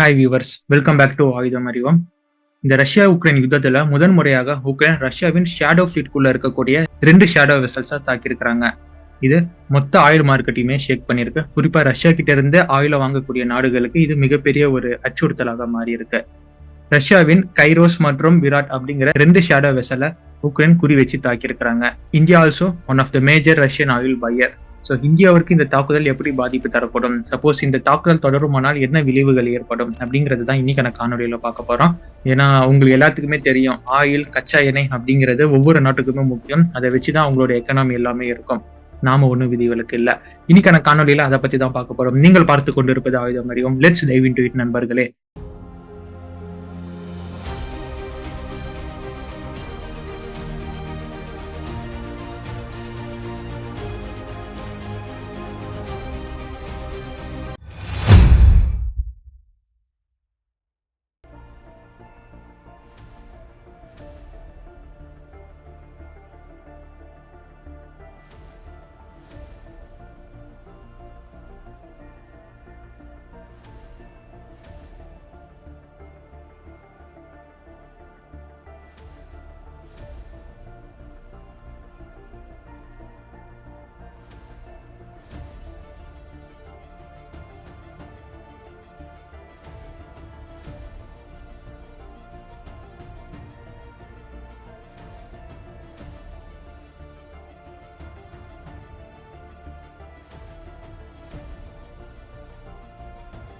Hi viewers, welcome back to Ayudham Arivom. இந்த Russia Ukraine யுத்தத்துல முதன்முறையாக உக்ரைன் ரஷ்யாவின் ஷேடோ ஃபிளீட்குள்ள இருக்கக்கூடிய 2 ஷேடோ வெசல்ஸா தாக்கியிருக்கிறாங்க. இது மொத்த ஆயில் மார்க்கெட்டையுமே ஷேக் பண்ணிருக்கு. குறிப்பா ரஷ்யா கிட்ட இருந்து ஆயில வாங்கக்கூடிய நாடுகளுக்கு இது மிகப்பெரிய ஒரு அச்சுறுத்தலாக மாறி இருக்கு. ரஷ்யாவின் கைரோஸ் மற்றும் விராட் அப்படிங்கிற 2 ஷேடோ வெசலை உக்ரைன் குறி வச்சு தாக்கியிருக்கிறாங்க. India also one of the major Russian oil buyer. So இந்தியாவிற்கு இந்த தாக்குதல் எப்படி பாதிப்பு தரப்படும், சப்போஸ் இந்த தாக்குதல் தொடருமானால் என்ன விளைவுகள் ஏற்படும் அப்படிங்கிறது தான் இன்னைக்கான காணொலியில பார்க்க போறோம். ஏன்னா உங்களுக்கு எல்லாத்துக்குமே தெரியும், ஆயில் கச்சா எண்ணெய் அப்படிங்கிறது ஒவ்வொரு நாட்டுக்குமே முக்கியம். அதை வச்சுதான் அவங்களோட எக்கனாமி எல்லாமே இருக்கும். நாம ஒன்றும் விதிவிலக்கு இல்லை. இன்னைக்கான காணொலியில அதை பத்தி தான் பார்க்க போறோம். நீங்கள் பார்த்து கொண்டிருப்பது ஆயுதம் அறிவோம். லெட்ஸ் டைவ் இன்டு இட் நண்பர்களே.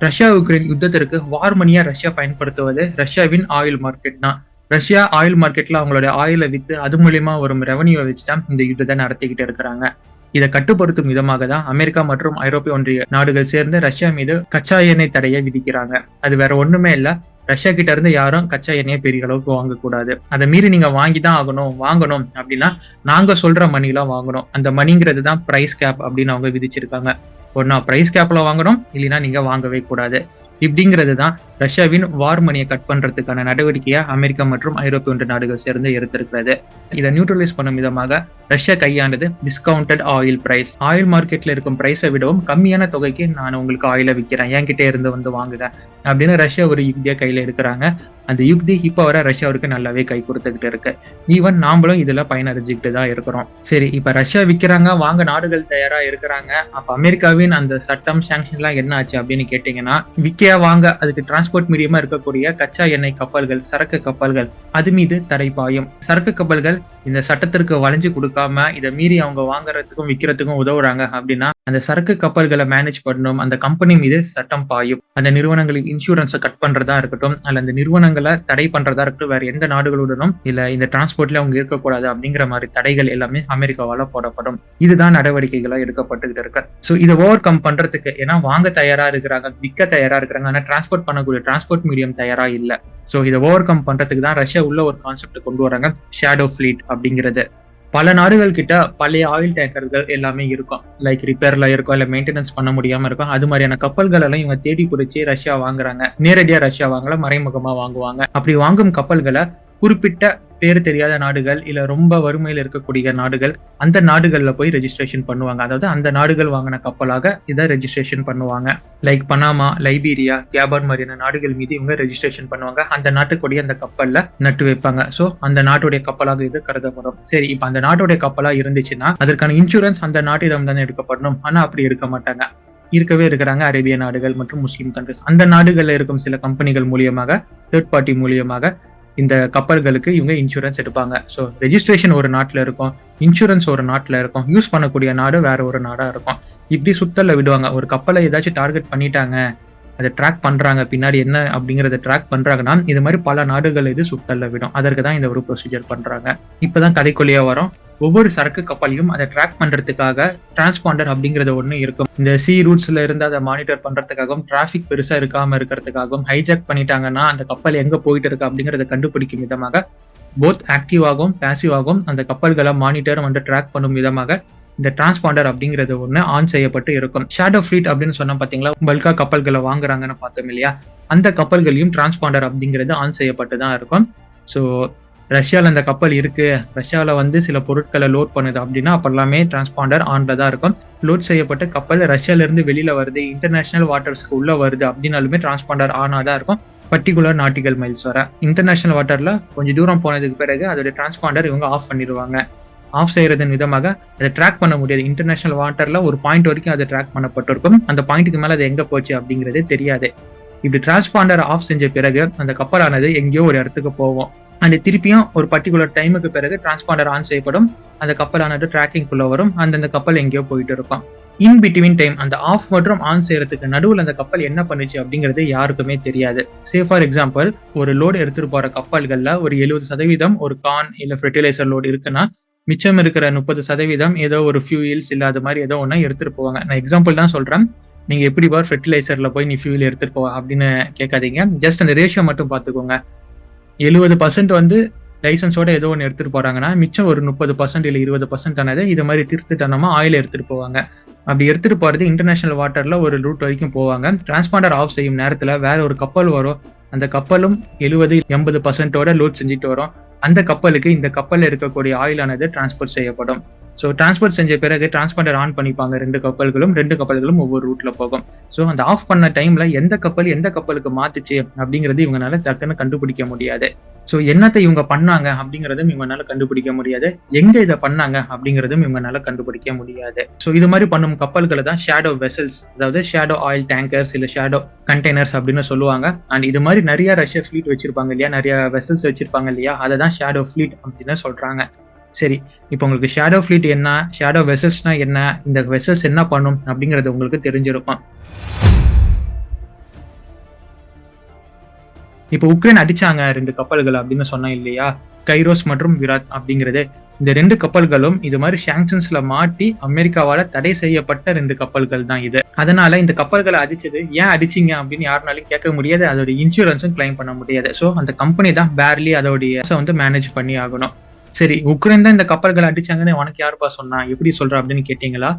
ரஷ்யா உக்ரைன் யுத்தத்திற்கு வார் மணியா ரஷ்யா பயன்படுத்துவது ரஷ்யாவின் ஆயில் மார்க்கெட் தான். ரஷ்யா ஆயில் மார்க்கெட்ல அவங்களோட ஆயிலை வித்து அது மூலியமா வரும் ரெவன்யூ வச்சுதான் இந்த யுத்தத்தை நடத்திக்கிட்டு இருக்கிறாங்க. இதை கட்டுப்படுத்தும் விதமாக தான் அமெரிக்கா மற்றும் ஐரோப்பிய ஒன்றிய நாடுகள் சேர்ந்து ரஷ்யா மீது கச்சா எண்ணெய் தடையை விதிக்கிறாங்க. அது வேற ஒண்ணுமே இல்ல, ரஷ்யா கிட்ட இருந்து யாரும் கச்சா எண்ணெயை பெரிய அளவுக்கு வாங்கக்கூடாது. அதை மீறி நீங்க வாங்கிதான் வாங்கணும் அப்படின்னா நாங்க சொல்ற மணிலாம் வாங்கணும். அந்த மணிங்கிறது தான் பிரைஸ் கேப் அப்படின்னு அவங்க விதிச்சிருக்காங்க. ஒன்னா பிரைஸ் கேப்ல வாங்கணும், இல்லைன்னா நீங்க வாங்கவே கூடாது. இப்படிங்கிறது தான் ரஷ்யாவின் வார் மணியை கட் பண்றதுக்கான நடவடிக்கையா அமெரிக்கா மற்றும் ஐரோப்பிய ஒன்றிய நாடுகள் சேர்ந்து எடுத்திருக்கிறது. இதை நியூட்ரலைஸ் பண்ணும் விதமாக ரஷ்யா கையாண்டது டிஸ்கவுண்டட் ஆயில் பிரைஸ். ஆயில் மார்க்கெட்ல இருக்கும் பிரைஸை விடவும் கம்மியான தொகைக்கு நான் உங்களுக்கு ஆயில விற்கிறேன், என்கிட்ட இருந்து வாங்குங்க அப்படின்னு ரஷ்யா ஒரு யுக்தியா கையில எடுக்கிறாங்க. அந்த யுக்தி இப்ப வர ரஷ்யாவுக்கு நல்லாவே கை கொடுத்துக்கிட்டு இருக்கு. ஈவன் நாமளும் இதுல பயனடைஞ்சுக்கிட்டு தான் இருக்கிறோம். சரி, இப்ப ரஷ்யா விற்கிறாங்க, வாங்க நாடுகள் தயாரா இருக்கிறாங்க. அப்ப அமெரிக்காவின் அந்த சட்டம் சாங்ஷன் எல்லாம் என்ன ஆச்சு அப்படின்னு கேட்டீங்கன்னா, விற்கையா வாங்க அதுக்கு டிரான்ஸ்போர்ட் மீடியமா இருக்கக்கூடிய கச்சா எண்ணெய் கப்பல்கள், சரக்கு கப்பல்கள், அது மீது தடை பாயும். சரக்கு கப்பல்கள் இந்த சட்டத்திற்கு வளைஞ்சு கொடுக்காம இதை மீறி அவங்க வாங்குறதுக்கும் விற்கிறதுக்கும் உதவுறாங்க அப்படின்னா அந்த சரக்கு கப்பல்களை மேனேஜ் பண்ணணும், அந்த கம்பெனி மீது சட்டம் பாயும். அந்த நிறுவனங்களின் இன்சூரன்ஸை கட் பண்றதா இருக்கட்டும், அல்ல அந்த நிறுவனங்களை தடை பண்றதா இருக்கட்டும், வேற எந்த நாடுகளுடனும் இல்ல இந்த டிரான்ஸ்போர்ட்ல அவங்க இருக்கக்கூடாது அப்படிங்கிற மாதிரி தடைகள் எல்லாமே அமெரிக்காவால போடப்படும். இதுதான் நடவடிக்கைகளா எடுக்கப்பட்டுகிட்டு இருக்கு. ஸோ இதை ஓவர் கம் பண்றதுக்கு, ஏன்னா வாங்க தயாரா இருக்கிறாங்க, விற்க தயாரா இருக்கிறாங்க, ஆனா டிரான்ஸ்போர்ட் பண்ணக்கூடிய டிரான்ஸ்போர்ட் மீடியம் தயாரா இல்ல. ஸோ இதை ஓவர் கம் பண்றதுக்கு தான் ரஷ்யா உள்ள ஒரு கான்செப்ட் கொண்டு வராங்க, ஷேடோ ஃபிளீட் அப்படிங்கிறது. பல நாடுகள் கிட்ட பழைய ஆயில் டேங்கர்கள் எல்லாமே இருக்கும், லைக் ரிப்பேர்ல இருக்கும், இல்ல மெயின்டெனன்ஸ் பண்ண முடியாம இருக்கும். அது மாதிரியான கப்பல்கள் எல்லாம் இவங்க தேடி பிடிச்சி ரஷ்யா வாங்குறாங்க. நேரடியா ரஷ்யா வாங்கல, மறைமுகமா வாங்குவாங்க. அப்படி வாங்கும் கப்பல்களை குறிப்பிட்ட பேர் தெரியாத நாடுகள் இல்ல ரொம்ப வறுமையில இருக்கக்கூடிய நாடுகள், அந்த நாடுகள்ல போய் ரெஜிஸ்ட்ரேஷன் பண்ணுவாங்க. அதாவது அந்த நாடுகள் வாங்கின கப்பலாக இதை ரெஜிஸ்ட்ரேஷன் பண்ணுவாங்க. லைக் பனாமா, லைபீரியா, கேபான் மாதிரியான நாடுகள் மீது இவங்க ரெஜிஸ்ட்ரேஷன் பண்ணுவாங்க. அந்த நாட்டுக்குடைய அந்த கப்பல்ல நட்டு வைப்பாங்க. சோ அந்த நாட்டுடைய கப்பலாக இது கருதப்படும். சரி, இப்ப அந்த நாட்டுடைய கப்பலா இருந்துச்சுன்னா அதற்கான இன்சூரன்ஸ் அந்த நாட்டிடம் தானே எடுக்கப்படணும். ஆனா அப்படி இருக்க மாட்டாங்க. இருக்கவே இருக்கிறாங்க அரேபிய நாடுகள் மற்றும் முஸ்லீம் கண்ட்ரிஸ். அந்த நாடுகள்ல இருக்கும் சில கம்பெனிகள் மூலியமாக, தேர்ட் பார்ட்டி மூலியமாக இந்த கப்பல்களுக்கு இவங்க இன்சூரன்ஸ் எடுப்பாங்க. ஸோ ரெஜிஸ்ட்ரேஷன் ஒரு நாட்டில் இருக்கும், இன்சூரன்ஸ் ஒரு நாட்டில் இருக்கும், யூஸ் பண்ணக்கூடிய நாடு வேற ஒரு நாடா இருக்கும். இப்படி சுத்தல்ல விடுவாங்க. ஒரு கப்பலை ஏதாச்சும் டார்கெட் பண்ணிட்டாங்க, அதை ட்ராக் பண்றாங்க, பின்னாடி என்ன அப்படிங்கறத ட்ராக் பண்றாங்கன்னா இது மாதிரி பல நாடுகள் இது சுத்தல்ல விடும். அதற்கு தான் இந்த ஒரு ப்ரொசீஜர் பண்றாங்க. இப்பதான் கதைக்குள்ளேயே வரும். ஒவ்வொரு சரக்கு கப்பலையும் அதை ட்ராக் பண்றதுக்காக டிரான்ஸ்பாண்டர் அப்படிங்கறது ஒண்ணு இருக்கும். இந்த சி ரூட்ஸ்ல இருந்து அதை மானிட்டர் பண்றதுக்காகவும், டிராபிக் பெருசா இருக்காம இருக்கிறதுக்காகவும், ஹைஜாக் பண்ணிட்டாங்கன்னா அந்த கப்பல் எங்க போயிட்டு இருக்கு அப்படிங்கறத கண்டுபிடிக்கும் விதமாக போத் ஆக்டிவாகவும் பேசிவாகவும் அந்த கப்பல்களை மானிட்டர் வந்து ட்ராக் பண்ணும் விதமாக இந்த டிரான்ஸ்பாண்டர் அப்படிங்கிறது ஒண்ணு ஆன் செய்யப்பட்டு இருக்கும். ஷேடோ ஃபிளீட் அப்படின்னு சொன்னா பாத்தீங்களா, பல்கா கப்பல்களை வாங்குறாங்கன்னு பார்த்தோம் இல்லையா, அந்த கப்பல்களையும் டிரான்ஸ்பாண்டர் அப்படிங்கிறது ஆன் செய்யப்பட்டு தான் இருக்கும். ஸோ ரஷ்யால அந்த கப்பல் இருக்கு, ரஷ்யால வந்து சில பொருட்களை லோட் பண்ணுது அப்படின்னா அப்ப எல்லாமே டிரான்ஸ்பாண்டர் ஆன்ல தான் இருக்கும். லோட் செய்யப்பட்ட கப்பல் ரஷ்யால இருந்து வெளியில வருது, இன்டர்நேஷனல் வாட்டர்ஸ்க்கு உள்ள வருது அப்படின்னாலுமே டிரான்ஸ்பாண்டர் ஆனா தான் இருக்கும். பர்டிகுலர் நாட்டிகல் மைல்ஸ் வர இன்டர்நேஷனல் வாட்டர்ல கொஞ்சம் தூரம் போனதுக்கு பிறகு அதோட டிரான்ஸ்பாண்டர் இவங்க ஆஃப் பண்ணிடுவாங்க. ஆஃப் செய்யறதன் விதமாக அதை ட்ராக் பண்ண முடியாது. இன்டர்நேஷனல் வாட்டர்ல ஒரு பாயிண்ட் வரைக்கும் அதை ட்ராக் பண்ணப்பட்டிருக்கும். அந்த பாயிண்ட்டுக்கு மேல அது எங்க போச்சு அப்படிங்கிறது தெரியாது. இப்படி டிரான்ஸ்பாண்டர் ஆஃப் செஞ்ச பிறகு அந்த கப்பலானது எங்கேயோ ஒரு இடத்துக்கு போகும். அந்த திருப்பியும் ஒரு பர்டிகுலர் டைமுக்கு பிறகு டிரான்ஸ்பாண்டர் ஆன் செய்யப்படும். அந்த கப்பலானது ட்ராக்கிங்குள்ள வரும். அந்த கப்பல் எங்கேயோ போயிட்டு இருக்கும். இன் பிட்வீன் டைம் அந்த ஆஃப் மற்றும் ஆன் செய்யறதுக்கு நடுவில் அந்த கப்பல் என்ன பண்ணுச்சு அப்படிங்கிறது யாருக்குமே தெரியாது. சே ஃபார் எக்ஸாம்பிள், ஒரு லோடு எடுத்துட்டு போற கப்பல்கள்ல ஒரு 70% ஒரு கார்ன் இல்ல ஃபெர்டிலைசர் லோடு இருக்குன்னா, மிச்சம் இருக்கிற 30% ஏதோ ஒரு ஃபியூயல்ஸ் இல்ல அது மாதிரி ஏதோ ஒண்ணு எடுத்துட்டு போவாங்க. நான் எக்ஸாம்பிள் தான் சொல்றேன். நீங்க எப்படி பார் ஃபெர்டிலைசர்ல போய் நீ ஃபியூயல் எடுத்துட்டு போவ அப்படின்னு கேட்காதீங்க. ஜஸ்ட் அந்த ரேஷியோ மட்டும் பாத்துக்கோங்க. 70% வந்து லைசன்ஸோட ஏதோ ஒன்று எடுத்துட்டு போறாங்கன்னா, மிச்சம் ஒரு 30% இல்ல 20% ஆனது இது மாதிரி திருட்டுத்தனமா ஆயில் எடுத்துட்டு போவாங்க. அப்படி எடுத்துட்டு போறது இன்டர்நேஷனல் வாட்டர்ல ஒரு ரூட் வரைக்கும் போவாங்க. டிரான்ஸ்பாண்டர் ஆஃப் செய்யும் நேரத்துல வேற ஒரு கப்பல் வரும். அந்த கப்பலும் 70-80% லோட் செஞ்சுட்டு வரும். அந்த கப்பலுக்கு இந்த கப்பல்ல இருக்கக்கூடிய ஆயிலானது டிரான்ஸ்போர்ட் செய்யப்படும். ஸோ டிரான்ஸ்போர்ட் செஞ்ச பிறகு டிரான்ஸ்பாண்டர் ஆன் பண்ணிப்பாங்க. ரெண்டு கப்பல்களும் ஒவ்வொரு ரூட்ல போகும். ஸோ அந்த ஆஃப் பண்ண டைம்ல எந்த கப்பலுக்கு மாத்துச்சு அப்படிங்கிறது இவங்களால டக்குன்னு கண்டுபிடிக்க முடியாது. ஸோ என்னத்தை இவங்க பண்ணாங்க அப்படிங்கிறதும் இவங்களால கண்டுபிடிக்க முடியாது. எங்க இதை பண்ணாங்க அப்படிங்கிறதும் இவங்களால கண்டுபிடிக்க முடியாது. ஸோ இது மாதிரி பண்ணும் கப்பல்களை தான் ஷேடோ வெசல்ஸ், அதாவது ஷேடோ ஆயில் டேங்கர்ஸ் இல்ல ஷேடோ கண்டெய்னர்ஸ் அப்படின்னு சொல்லுவாங்க. அண்ட் இது மாதிரி நிறைய ரஷ்யா ஃபிளீட் வச்சிருப்பாங்க இல்லையா, நிறைய வெசல்ஸ் வச்சிருப்பாங்க இல்லையா, அதை தான் ஷேடோ ஃபிளீட் அப்படின்னு சொல்றாங்க. சரி, இப்போ உங்களுக்கு ஷேடோ ஃபிளீட் என்ன, ஷேடோ வெசல்ஸ்னா என்ன, இந்த வெசல்ஸ் என்ன பண்ணும் அப்படிங்கிறது உங்களுக்கு தெரிஞ்சிருக்கும். இப்போ உக்ரைன் அடிச்சாங்க 2 கப்பல்கள் அப்படின்னு சொன்னேன் இல்லையா, கைரோஸ் மற்றும் விராட் அப்படிங்கிறது. இந்த 2 கப்பல்களும் இது மாதிரி சாங்ஷன்ஸ்ல மாட்டி அமெரிக்காவால தடை செய்யப்பட்ட 2 கப்பல்கள் தான் இது. அதனால இந்த கப்பல்களை அடிச்சது ஏன் அடிச்சிங்க அப்படின்னு யாருனாலும் கேட்க முடியாது. அதோட இன்சூரன்ஸும் கிளைம் பண்ண முடியாது. ஸோ அந்த கம்பெனி தான் பேர்லி அதோடைய வந்து மேனேஜ் பண்ணி ஆகணும். சரி, உக்ரைன் தான் இந்த கப்பல்களை அடிச்சாங்கன்னு உனக்கு யாருப்பா சொன்னா, எப்படி சொல்ற அப்படின்னு கேட்டீங்களா?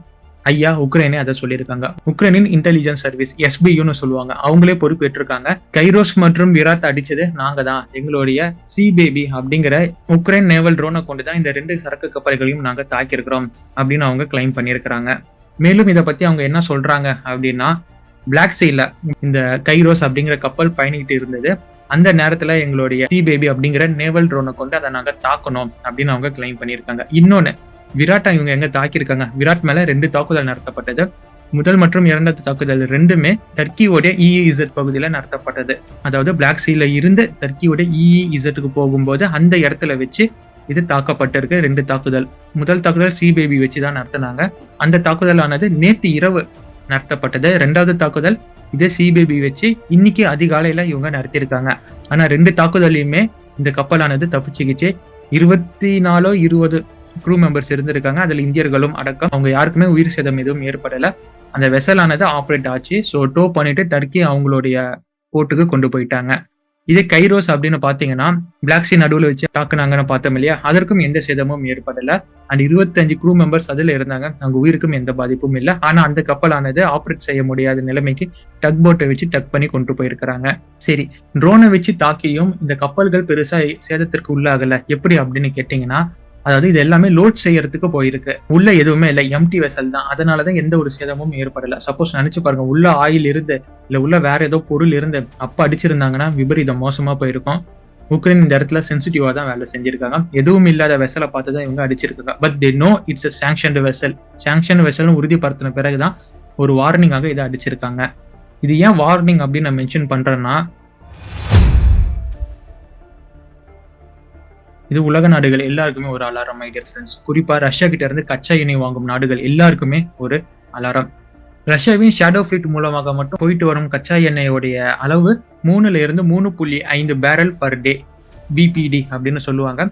ஐயா, உக்ரைனே அதை சொல்லியிருக்காங்க. உக்ரைனின் இன்டெலிஜென்ஸ் சர்வீஸ் SBUன்னு சொல்லுவாங்க, அவங்களே பொறுப்பேற்றிருக்காங்க. கைரோஸ் மற்றும் விராட் அடிச்சது நாங்க தான், எங்களுடைய சி பேபி அப்படிங்கிற உக்ரைன் நேவல் ட்ரோனை கொண்டுதான் இந்த 2 சரக்கு கப்பல்களையும் நாங்க தாக்கியிருக்கிறோம் அப்படின்னு அவங்க கிளைம் பண்ணியிருக்கிறாங்க. மேலும் இதை பத்தி அவங்க என்ன சொல்றாங்க அப்படின்னா, பிளாக் சீல இந்த கைரோஸ் அப்படிங்கிற கப்பல் பயணிக்கிட்டு இருந்தது. அந்த நேரத்துல எங்களுடைய சி பேபி அப்படிங்கிற நேவல் ட்ரோனை கொண்டு அதை நாங்க தாக்கணும் அப்படின்னு அவங்க கிளைம் பண்ணியிருக்காங்க. இன்னொன்னு, விராட்டை இவங்க எங்க தாக்கியிருக்காங்க, விராட் மேல 2 தாக்குதல் நடத்தப்பட்டது. முதல் மற்றும் 2வது தாக்குதல் ரெண்டுமே டர்க்கியோடைய EEZ பகுதியில நடத்தப்பட்டது. அதாவது பிளாக் சீல இருந்து டர்க்கியோடைய EEZக்கு போகும்போது அந்த இடத்துல வச்சு இது தாக்கப்பட்டிருக்கு 2 தாக்குதல். முதல் தாக்குதல் சி பேபி வச்சுதான் நடத்தினாங்க. அந்த தாக்குதலானது நேத்து இரவு நடத்தப்பட்டது. 2வது தாக்குதல் இதே சி பேபி வச்சு இன்னைக்கு அதிகாலையில இவங்க நடத்தியிருக்காங்க. ஆனா 2 தாக்குதலையுமே இந்த கப்பலானது தப்பிச்சுக்கிச்சு. 24-20 க்ரூ மெம்பர்ஸ் இருந்திருக்காங்க. அதுல இந்தியர்களும் அடக்கம். அவங்க யாருக்குமே உயிர் சேதம் எதுவும் ஏற்படல. அந்த வெசலானது ஆப்ரேட் ஆச்சு. ஸோ டோ பண்ணிட்டு டர்க்கி அவங்களுடைய போர்ட்டுக்கு கொண்டு போயிட்டாங்க. இதே கைரோஸ் அப்படின்னு பாத்தீங்கன்னா, பிளாக் சி நடுவில் வச்சு தாக்குனாங்கன்னு பார்த்தோம் இல்லையா, அதற்கும் எந்த சேதமும் ஏற்படல. அண்ட் 25 க்ரூ மெம்பர்ஸ் அதுல இருந்தாங்க. அவங்க உயிருக்கும் எந்த பாதிப்பும் இல்லை. ஆனா அந்த கப்பலானது ஆப்ரேட் செய்ய முடியாத நிலைமைக்கு டக் போட்டை வச்சு டக் பண்ணி கொண்டு போயிருக்கிறாங்க. சரி, ட்ரோனை வச்சு தாக்கியும் இந்த கப்பல்கள் பெருசா சேதத்திற்கு உள்ளாகல. எப்படி அப்படின்னு கேட்டீங்கன்னா, அதாவது இது எல்லாமே லோட் செய்யறதுக்கு போயிருக்கு. உள்ள எதுவுமே இல்லை, எம்டி வெசல் தான். அதனாலதான் எந்த ஒரு சேதமும் ஏற்படல. சப்போஸ் நினைச்சு பாருங்க, உள்ள ஆயில் இருந்து இல்ல உள்ள வேற ஏதோ பொருள் இருந்து அப்ப அடிச்சிருந்தாங்கன்னா விபரீதம் மோசமா போயிருக்கும். உக்ரைன் இந்த இடத்துல சென்சிட்டிவா தான் வேலை செஞ்சிருக்காங்க. எதுவும் இல்லாத வெசலை பார்த்துதான் இவங்க அடிச்சிருக்காங்க. But they know it's a sanctioned vessel. sanctioned வெசல்னு உறுதிப்படுத்தின பிறகுதான் ஒரு வார்னிங்காக இதை அடிச்சிருக்காங்க. இது ஏன் வார்னிங் அப்படின்னு நான் மென்ஷன் பண்றேன்னா, இது உலக நாடுகள் எல்லாருக்குமே ஒரு அலாரம் மை டியர் ஃப்ரெண்ட்ஸ். குறிப்பா ரஷ்யா கிட்ட இருந்து கச்சா எண்ணெய் வாங்கும் நாடுகள் எல்லாருக்குமே ஒரு அலாரம். ரஷ்யாவின் ஷேடோ ஃபிளீட் மூலமாக மட்டும் போயிட்டு வரும் கச்சா எண்ணெயோடைய அளவு 3.5 பேரல் பர் டே, BPD அப்படின்னு சொல்லுவாங்க.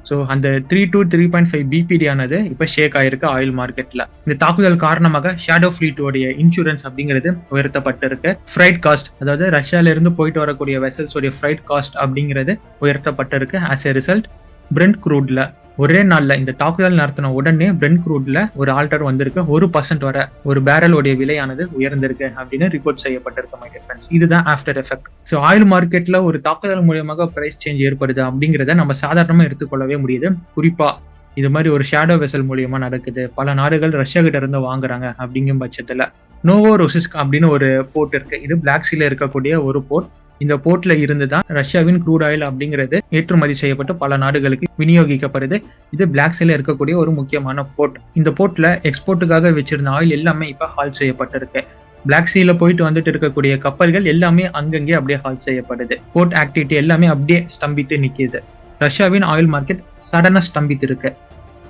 ஸோ அந்த 3 to 3.5 BPD ஆனது இப்ப ஷேக் ஆயிருக்கு ஆயில் மார்க்கெட்ல. இந்த தாக்குதல் காரணமாக ஷேடோ ஃபிளீட்டோடைய இன்சூரன்ஸ் அப்படிங்கிறது உயர்த்தப்பட்டிருக்கு. ஃப்ரைட் காஸ்ட், அதாவது ரஷ்யால இருந்து போயிட்டு வரக்கூடிய வெசல்ஸ் உடைய ஃப்ரைட் காஸ்ட் அப்படிங்கிறது உயர்த்தப்பட்டிருக்கு. ஆஸ் எ ரிசல்ட் பிரெண்ட் க்ரூட்ல ஒரே நாள்ல இந்த தாக்குதல் நடத்தின உடனே பிரெண்ட் க்ரூட்ல ஒரு ஆல்டர் வந்திருக்கு. 1% வர ஒரு பேரலோடைய விலையானது உயர்ந்திருக்கு அப்படின்னு ரிப்போர்ட் செய்யப்பட்டிருக்கு மை டியர் ஃப்ரெண்ட்ஸ். இதுதான் ஆஃப்டர் எஃபெக்ட். ஸோ ஆயில் மார்க்கெட்ல ஒரு தாக்குதல் மூலியமாக பிரைஸ் சேஞ்ச் ஏற்படுது அப்படிங்கிறத நம்ம சாதாரணமா எடுத்துக்கொள்ளவே முடியுது. குறிப்பா இது மாதிரி ஒரு ஷேடோ வெசல் மூலியமா நடக்குது. பல நாடுகள் ரஷ்யா கிட்ட இருந்து வாங்குறாங்க அப்படிங்கும் பட்சத்துல நோவோரோசிஸ்க் அப்படின்னு ஒரு போர்ட் இருக்கு. இது பிளாக் சீல இருக்கக்கூடிய ஒரு போர்ட். இந்த போர்ட்ல இருந்து தான் ரஷ்யாவின் க்ரூட் ஆயில் அப்படிங்கிறது ஏற்றுமதி செய்யப்பட்டு பல நாடுகளுக்கு விநியோகிக்கப்படுது. இது பிளாக் சீல இருக்கக்கூடிய ஒரு முக்கியமான போர்ட். இந்த போர்ட்ல எக்ஸ்போர்ட்டுக்காக வச்சிருந்த ஆயில் எல்லாமே இப்ப ஹால் செய்யப்பட்டிருக்கு. பிளாக் சீல போயிட்டு வந்துட்டு இருக்கக்கூடிய கப்பல்கள் எல்லாமே அங்கங்கே அப்படியே ஹால் செய்யப்படுது. போர்ட் ஆக்டிவிட்டி எல்லாமே அப்படியே ஸ்தம்பித்து நிக்குது. ரஷ்யாவின் ஆயில் மார்க்கெட் சடனா ஸ்தம்பித்து இருக்கு.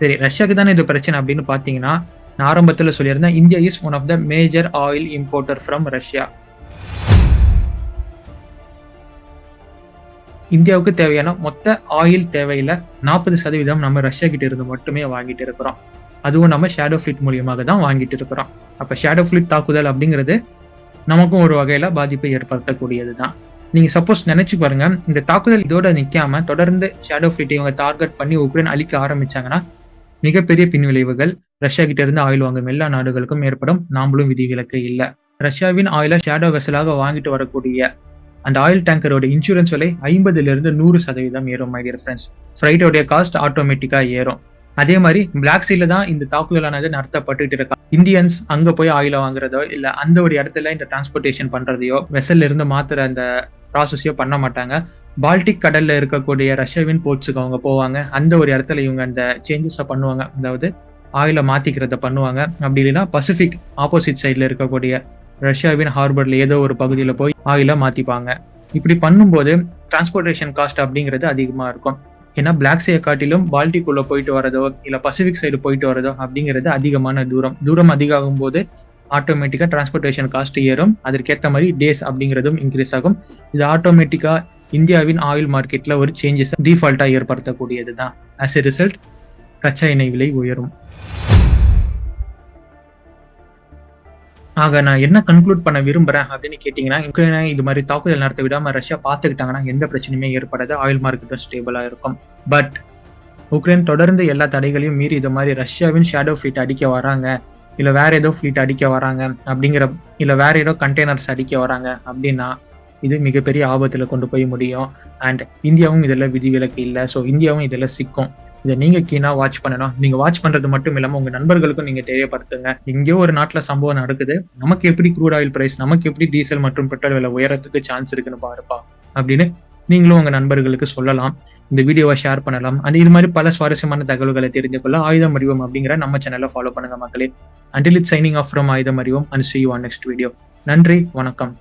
சரி, ரஷ்யாவுக்கு தானே இது பிரச்சனை அப்படின்னு பாத்தீங்கன்னா, நான் ஆரம்பத்தில் சொல்லியிருந்தேன், India is one of the major oil importer from Russia. இந்தியாவுக்கு தேவையான மொத்த ஆயில் தேவையில 40% நம்ம ரஷ்யா கிட்ட இருந்து மட்டுமே வாங்கிட்டு இருக்கிறோம். அதுவும் நம்ம ஷேடோ ஃபிளிட் மூலியமாக தான் வாங்கிட்டு இருக்கிறோம். அப்ப ஷேடோ ஃபிளிட் தாக்குதல் அப்படிங்கிறது நமக்கும் ஒரு வகையில பாதிப்பை ஏற்படுத்தக்கூடியது தான். நீங்க சப்போஸ் நினைச்சு பாருங்க, இந்த தாக்குதல் இதோட நிக்காம தொடர்ந்து ஷேடோ ஃபிளிட் இவங்க டார்கெட் பண்ணி உக்ரைன் அழிக்க ஆரம்பிச்சாங்கன்னா மிகப்பெரிய பின்விளைவுகள் ரஷ்யா கிட்ட இருந்து ஆயில் வாங்கும் எல்லா நாடுகளுக்கும் ஏற்படும். நாமளும் விதிவிலக்கு இல்ல. ரஷ்யாவின் ஆயில ஷேடோ வெசலாக வாங்கிட்டு வரக்கூடிய அந்த ஆயில் டேங்கரோட இன்சூரன்ஸ் விலை 50% 100% ஏறும் மை டியர் ஃப்ரெண்ட்ஸ். ஃப்ரைட்டோடைய காஸ்ட் ஆட்டோமேட்டிக்கா ஏறும். அதே மாதிரி பிளாக் சீல தான் இந்த தாக்குதலானது நடத்தப்பட்டு இருக்கா. இந்தியன்ஸ் அங்க போய் ஆயில வாங்குறதோ இல்ல அந்த ஒரு இடத்துல இந்த டிரான்ஸ்போர்டேஷன் பண்றதையோ வெசல்ல இருந்து மாத்துற அந்த ப்ராசஸையோ பண்ண மாட்டாங்க. பால்டிக் கடல்ல இருக்கக்கூடிய ரஷ்யாவின் போர்ட்ஸுக்கு அவங்க போவாங்க. அந்த ஒரு இடத்துல இவங்க அந்த சேஞ்சஸை பண்ணுவாங்க. அதாவது ஆயில மாத்திக்கிறத பண்ணுவாங்க. அப்படி இல்லைன்னா பசிபிக் ஆப்போசிட் சைட்ல இருக்கக்கூடிய ரஷ்யாவின் ஹார்பர்ல ஏதோ ஒரு பகுதியில போய் ஆயில மாத்திப்பாங்க. இப்படி பண்ணும்போது டிரான்ஸ்போர்டேஷன் காஸ்ட் அப்படிங்கிறது அதிகமா இருக்கும். ஏன்னா பிளாக் சீயை காட்டிலும் பால்டிக் உள்ள போயிட்டு வரதோ இல்ல பசிபிக் சைடு போயிட்டு வரதோ அப்படிங்கிறது அதிகமான தூரம் அதிகமாகும் போது ஆட்டோமேட்டிக்கா டிரான்ஸ்போர்டேஷன் காஸ்ட் ஏறும். அதற்கேற்ற மாதிரி டேஸ் அப்படிங்கிறதும் இன்க்ரீஸ் ஆகும். இது ஆட்டோமேட்டிக்கா இந்தியாவின் ஆயில் மார்க்கெட்ல ஒரு சேஞ்சஸ் டிஃபால்ட்டா ஏற்படுத்தக்கூடியது தான். ஆஸ் எ ரிசல்ட் கச்சா எண்ணெய் விலை உயரும். ஆக நான் என்ன கன்க்ளூட் பண்ண விரும்புறேன் அப்படின்னு கேட்டீங்கன்னா, உக்ரைனை இது மாதிரி தாக்குதல் நடத்த விடாம ரஷ்யா பார்த்துக்கிட்டாங்கன்னா எந்த பிரச்சனையுமே ஏற்படாது. ஆயில் மார்க்கெட்டும் ஸ்டேபிளா இருக்கும். பட் உக்ரைன் தொடர்ந்து எல்லா தடைகளையும் மீறி இது மாதிரி ரஷ்யாவின் ஷேடோ ஃபிளீட் அடிக்க வராங்க, இல்ல வேற ஏதோ ஃபிளீட் அடிக்க வராங்க அப்படிங்கிற, இல்ல வேற ஏதோ கண்டெய்னர்ஸ் அடிக்க வராங்க அப்படின்னா இது மிகப்பெரிய ஆபத்துல கொண்டு போய் முடியும். அண்ட் இந்தியாவும் இதெல்லாம் விதிவிலக்கு இல்லை. ஸோ இந்தியாவும் இதெல்லாம் சிக்கும். இதை நீங்க கீனா வாட்ச் பண்ணணும். நீங்க வாட்ச் பண்றது மட்டும் இல்லாம உங்க நண்பர்களுக்கும் நீங்க தெரியப்படுத்துங்க. எங்கேயோ ஒரு நாட்டுல சம்பவம் நடக்குது, நமக்கு எப்படி க்ரூட் ஆயில் பிரைஸ், நமக்கு எப்படி டீசல் மற்றும் பெட்ரோல் விலை உயரத்துக்கு சான்ஸ் இருக்குன்னு பாருப்பா அப்படின்னு நீங்களும் உங்க நண்பர்களுக்கு சொல்லலாம். இந்த வீடியோவை ஷேர் பண்ணலாம். அண்ட் இது மாதிரி பல சுவாரஸ்யமான தகவல்களை தெரிந்து கொள்ள ஆயுதம் அறிவோம் அப்படிங்கிற நம்ம சேனலை ஃபாலோ பண்ணுங்க மக்களே. Until it's signing off from ஆயுதம் அறிவோம் and see you on next video. நன்றி, வணக்கம்.